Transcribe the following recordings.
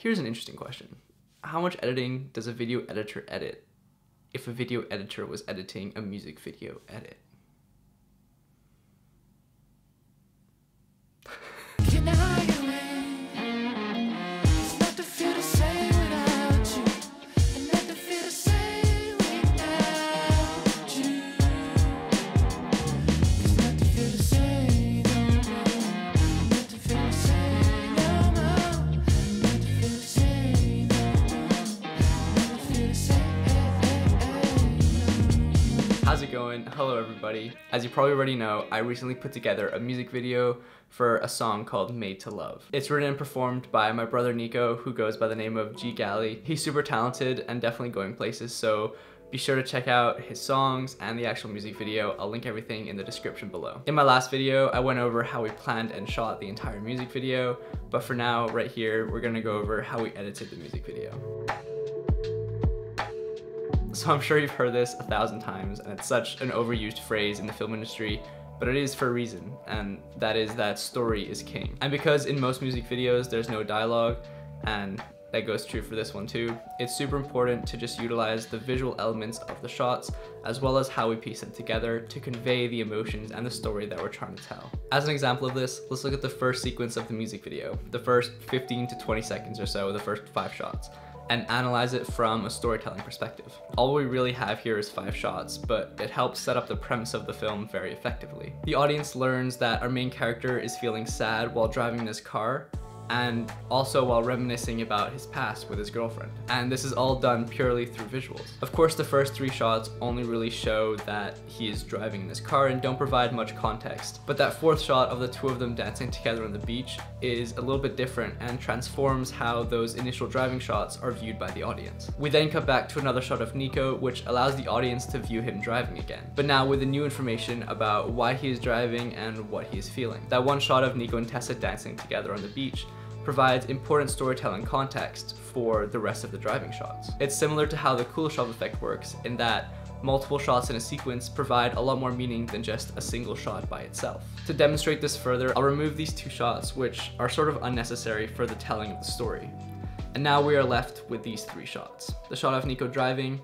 Here's an interesting question. How much editing does a video editor edit if a video editor was editing a music video edit? How's it going? Hello everybody. As you probably already know, I recently put together a music video for a song called Made to Love. It's written and performed by my brother Nico, who goes by the name of G.Gali. He's super talented and definitely going places, so be sure to check out his songs and the actual music video. I'll link everything in the description below. In my last video, I went over how we planned and shot the entire music video, but for now, right here, we're gonna go over how we edited the music video. So I'm sure you've heard this 1,000 times, and it's such an overused phrase in the film industry, but it is for a reason, and that is that story is king. And because in most music videos there's no dialogue, and that goes true for this one too, it's super important to just utilize the visual elements of the shots as well as how we piece them together to convey the emotions and the story that we're trying to tell. As an example of this, let's look at the first sequence of the music video, the first 15 to 20 seconds or so, the first 5 shots, and analyze it from a storytelling perspective. All we really have here is 5 shots, but it helps set up the premise of the film very effectively. The audience learns that our main character is feeling sad while driving in his car, and also while reminiscing about his past with his girlfriend. And this is all done purely through visuals. Of course, the first 3 shots only really show that he is driving in his car and don't provide much context. But that 4th shot of the 2 of them dancing together on the beach is a little bit different and transforms how those initial driving shots are viewed by the audience. We then cut back to another shot of Nico, which allows the audience to view him driving again, but now with the new information about why he is driving and what he is feeling. That one shot of Nico and Tessa dancing together on the beach provides important storytelling context for the rest of the driving shots. It's similar to how the Kuleshov effect works in that multiple shots in a sequence provide a lot more meaning than just a single shot by itself. To demonstrate this further, I'll remove these 2 shots, which are sort of unnecessary for the telling of the story. And now we are left with these 3 shots. The shot of Nico driving,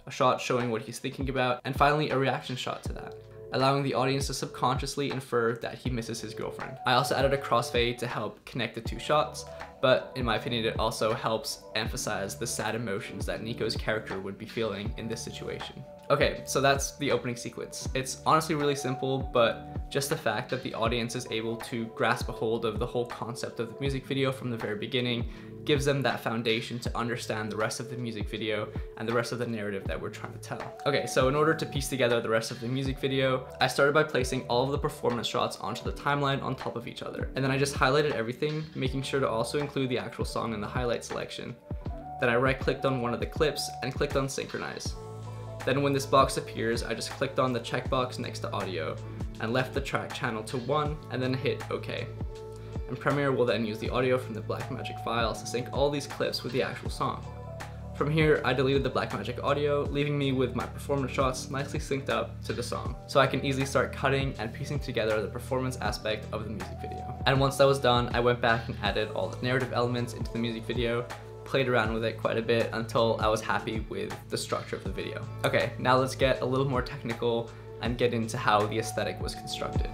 a shot showing what he's thinking about, and finally a reaction shot to that, allowing the audience to subconsciously infer that he misses his girlfriend. I also added a crossfade to help connect the 2 shots, but in my opinion it also helps emphasize the sad emotions that Nico's character would be feeling in this situation. Okay, so that's the opening sequence. It's honestly really simple, but just the fact that the audience is able to grasp a hold of the whole concept of the music video from the very beginning gives them that foundation to understand the rest of the music video and the rest of the narrative that we're trying to tell. Okay, so in order to piece together the rest of the music video, I started by placing all of the performance shots onto the timeline on top of each other. And then I just highlighted everything, making sure to also include the actual song in the highlight selection. Then I right-clicked on one of the clips and clicked on synchronize. Then when this box appears, I just clicked on the checkbox next to audio and left the track channel to 1 and then hit OK. And Premiere will then use the audio from the Blackmagic files to sync all these clips with the actual song. From here, I deleted the Blackmagic audio, leaving me with my performance shots nicely synced up to the song, so I can easily start cutting and piecing together the performance aspect of the music video. And once that was done, I went back and added all the narrative elements into the music video, played around with it quite a bit until I was happy with the structure of the video. Okay, now let's get a little more technical and get into how the aesthetic was constructed.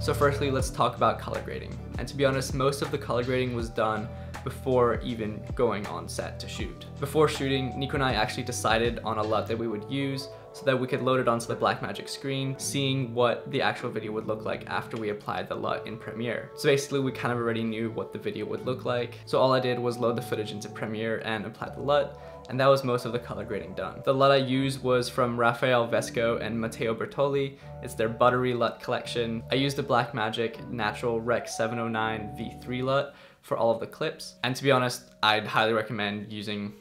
So firstly, let's talk about color grading. And to be honest, most of the color grading was done before even going on set to shoot. Before shooting, Nico and I actually decided on a LUT that we would use so that we could load it onto the Blackmagic screen, seeing what the actual video would look like after we applied the LUT in Premiere. So basically we kind of already knew what the video would look like. So all I did was load the footage into Premiere and apply the LUT, and that was most of the color grading done. The LUT I used was from Rafael Vesco and Matteo Bertoli. It's their buttery LUT collection. I used the Blackmagic Natural Rec 709 V3 LUT for all of the clips. And to be honest, I'd highly recommend using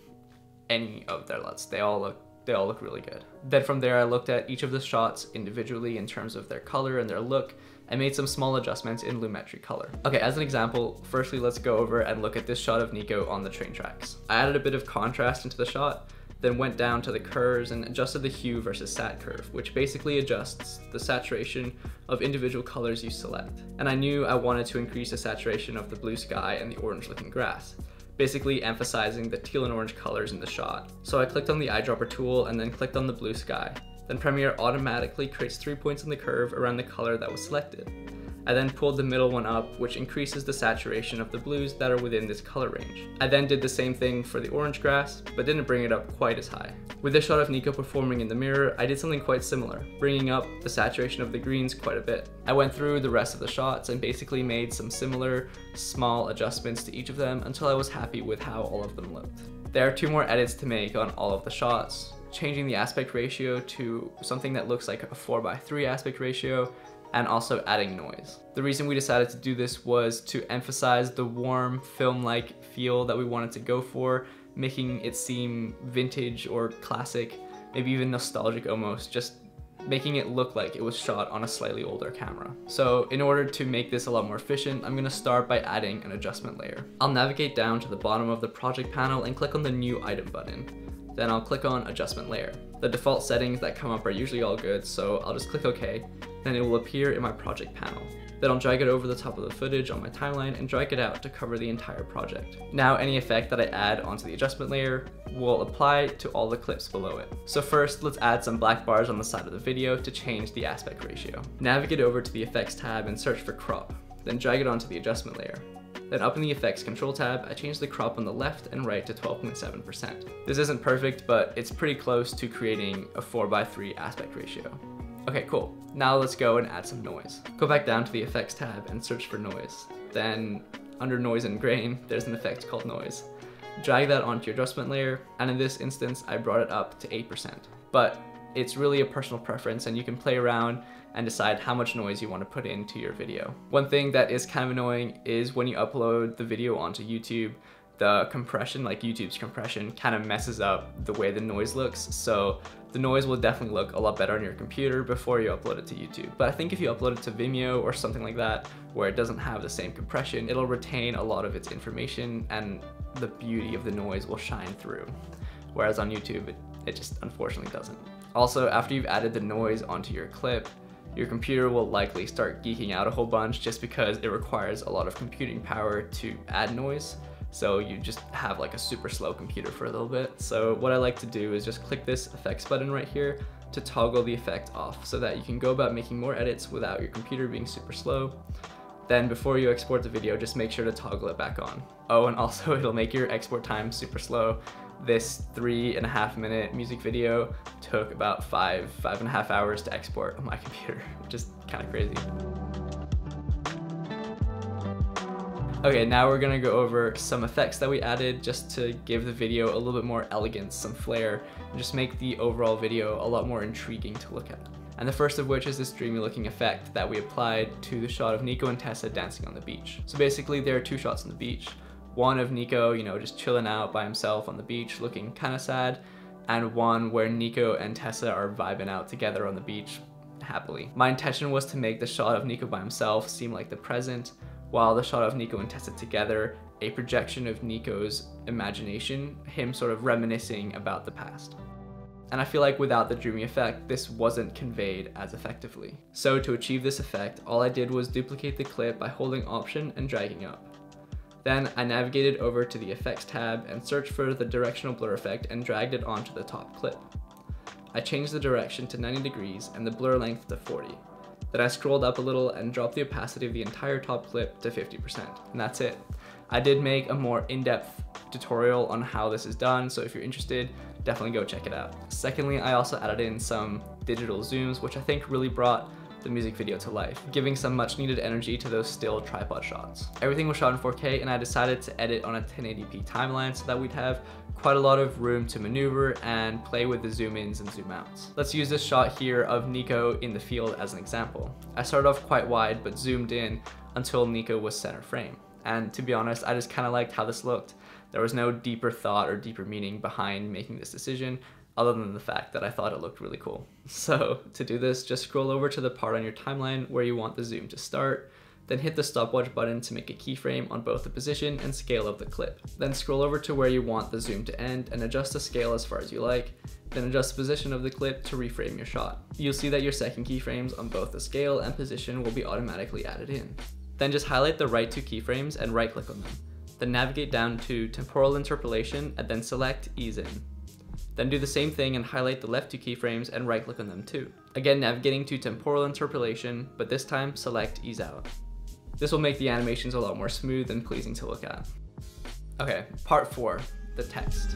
any of their LUTs. They all look really good. Then from there, I looked at each of the shots individually in terms of their color and their look, and made some small adjustments in lumetri color. Okay, as an example, firstly let's go over and look at this shot of Nico on the train tracks. I added a bit of contrast into the shot, then went down to the curves and adjusted the hue versus sat curve, which basically adjusts the saturation of individual colors you select. And I knew I wanted to increase the saturation of the blue sky and the orange looking grass, basically emphasizing the teal and orange colors in the shot. So I clicked on the eyedropper tool and then clicked on the blue sky. Then Premiere automatically creates 3 points on the curve around the color that was selected. I then pulled the middle one up, which increases the saturation of the blues that are within this color range. I then did the same thing for the orange grass, but didn't bring it up quite as high. With this shot of Nico performing in the mirror, I did something quite similar, bringing up the saturation of the greens quite a bit. I went through the rest of the shots and basically made some similar, small adjustments to each of them until I was happy with how all of them looked. There are 2 more edits to make on all of the shots, changing the aspect ratio to something that looks like a 4:3 aspect ratio, and also adding noise. The reason we decided to do this was to emphasize the warm, film-like feel that we wanted to go for, making it seem vintage or classic, maybe even nostalgic almost, just making it look like it was shot on a slightly older camera. So in order to make this a lot more efficient, I'm gonna start by adding an adjustment layer. I'll navigate down to the bottom of the project panel and click on the new item button. Then I'll click on adjustment layer. The default settings that come up are usually all good, so I'll just click OK, then it will appear in my project panel. Then I'll drag it over the top of the footage on my timeline and drag it out to cover the entire project. Now any effect that I add onto the adjustment layer will apply to all the clips below it. So first, let's add some black bars on the side of the video to change the aspect ratio. Navigate over to the effects tab and search for crop, then drag it onto the adjustment layer. Then up in the effects control tab, I changed the crop on the left and right to 12.7%. This isn't perfect, but it's pretty close to creating a 4:3 aspect ratio. Okay, cool. Now let's go and add some noise. Go back down to the effects tab and search for noise. Then under noise and grain, there's an effect called noise. Drag that onto your adjustment layer, and in this instance, I brought it up to 8%. But it's really a personal preference and you can play around and decide how much noise you want to put into your video. One thing that is kind of annoying is when you upload the video onto YouTube, the compression, like YouTube's compression, kind of messes up the way the noise looks. So the noise will definitely look a lot better on your computer before you upload it to YouTube. But I think if you upload it to Vimeo or something like that, where it doesn't have the same compression, it'll retain a lot of its information and the beauty of the noise will shine through. Whereas on YouTube, it just unfortunately doesn't. Also, after you've added the noise onto your clip, your computer will likely start geeking out a whole bunch just because it requires a lot of computing power to add noise. So you just have like a super slow computer for a little bit. So what I like to do is just click this effects button right here to toggle the effect off so that you can go about making more edits without your computer being super slow. Then before you export the video, just make sure to toggle it back on. Oh, and also it'll make your export time super slow. This 3.5 minute music video took about 5.5 hours to export on my computer, which is kind of crazy. Okay, now we're gonna go over some effects that we added just to give the video a little bit more elegance, some flair, and just make the overall video a lot more intriguing to look at. And the first of which is this dreamy looking effect that we applied to the shot of Nico and Tessa dancing on the beach. So basically there are 2 shots on the beach. One of Nico, just chilling out by himself on the beach looking kind of sad, and one where Nico and Tessa are vibing out together on the beach happily. My intention was to make the shot of Nico by himself seem like the present, while the shot of Nico and Tessa together a projection of Nico's imagination, him sort of reminiscing about the past. And I feel like without the dreamy effect, this wasn't conveyed as effectively. So to achieve this effect, all I did was duplicate the clip by holding Option and dragging up. Then I navigated over to the effects tab and searched for the directional blur effect and dragged it onto the top clip. I changed the direction to 90 degrees and the blur length to 40. Then I scrolled up a little and dropped the opacity of the entire top clip to 50%, and that's it. I did make a more in-depth tutorial on how this is done, so if you're interested, definitely go check it out. Secondly, I also added in some digital zooms, which I think really brought the music video to life, giving some much needed energy to those still tripod shots. Everything was shot in 4K and I decided to edit on a 1080p timeline so that we'd have quite a lot of room to maneuver and play with the zoom ins and zoom outs. Let's use this shot here of Nico in the field as an example. I started off quite wide but zoomed in until Nico was center frame. And to be honest, I just kind of liked how this looked. There was no deeper thought or deeper meaning behind making this decision, other than the fact that I thought it looked really cool. So to do this, just scroll over to the part on your timeline where you want the zoom to start, Then hit the stopwatch button to make a keyframe on both the position and scale of the clip. Then scroll over to where you want the zoom to end and adjust the scale as far as you like. Then adjust the position of the clip to reframe your shot. You'll see that your second keyframes on both the scale and position will be automatically added in. Then just highlight the right two keyframes and right click on them. Then navigate down to temporal interpolation and then select ease in. Then do the same thing and highlight the left two keyframes and right click on them too. Again, navigating to temporal interpolation, but this time select ease out. This will make the animations a lot more smooth and pleasing to look at. Okay, part 4, the text.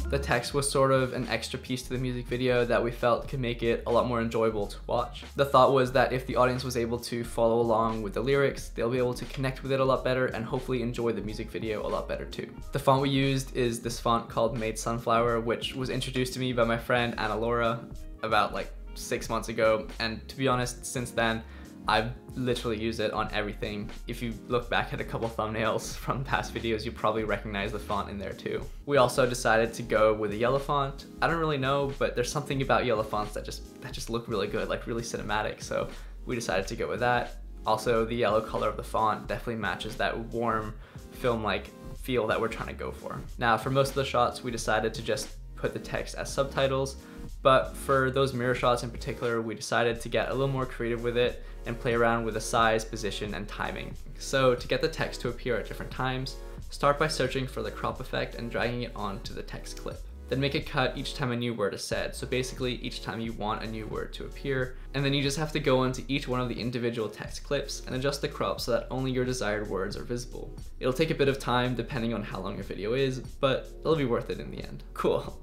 The text was sort of an extra piece to the music video that we felt could make it a lot more enjoyable to watch. The thought was that if the audience was able to follow along with the lyrics, they'll be able to connect with it a lot better and hopefully enjoy the music video a lot better too. The font we used is this font called Made Sunflower, which was introduced to me by my friend Anna Laura about like 6 months ago, and to be honest, since then, I've literally used it on everything. If you look back at a couple thumbnails from past videos, you probably recognize the font in there too. We also decided to go with a yellow font. I don't really know, but there's something about yellow fonts that just look really good, like really cinematic. So we decided to go with that. Also, the yellow color of the font definitely matches that warm film-like feel that we're trying to go for. Now, for most of the shots, we decided to just put the text as subtitles, but for those mirror shots in particular, we decided to get a little more creative with it and play around with the size, position, and timing. So to get the text to appear at different times, start by searching for the crop effect and dragging it onto the text clip. Then make a cut each time a new word is said, so basically each time you want a new word to appear, and then you just have to go into each one of the individual text clips and adjust the crop so that only your desired words are visible. It'll take a bit of time depending on how long your video is, but it'll be worth it in the end. Cool.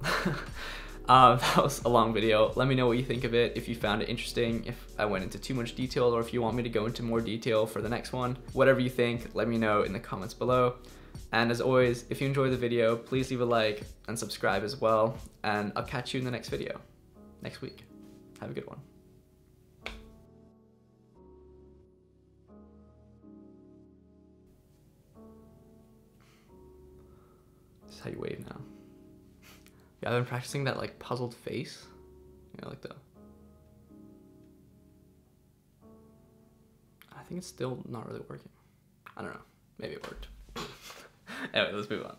That was a long video. Let me know what you think of it, if you found it interesting, if I went into too much detail, or if you want me to go into more detail for the next one. Whatever you think, let me know in the comments below. And as always, if you enjoyed the video, please leave a like and subscribe as well. And I'll catch you in the next video next week. Have a good one. This is how you wave now. Yeah, I've been practicing that like puzzled face. You know, like the... I think it's still not really working. I don't know. Maybe it worked. Anyway, let's move on.